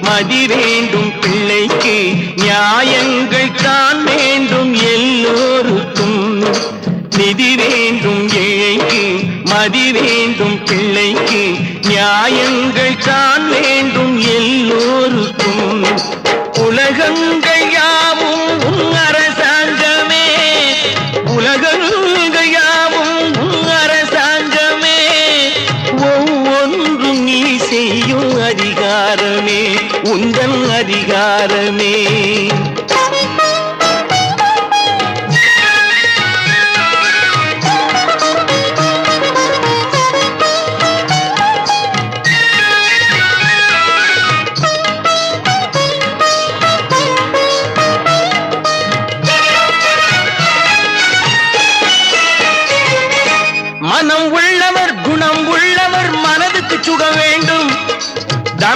மதி வேண்டும் பிள்ளைக்கு நியாயங்கள் தான் வேண்டும் எல்லோருக்கும் நிதி வேண்டும் ஏழைக்கு மதி வேண்டும் பிள்ளைக்கு நியாயங்கள் தான் வேண்டும் எல்லோருக்கும் உலகங்கள் யாவும் அரசாங்கமே உலகங்கள் யாவும் அரசாங்கமே ஒவ்வொன்றும் நீ செய்யும் அதிகாரமே உந்தன் அதிகாரமே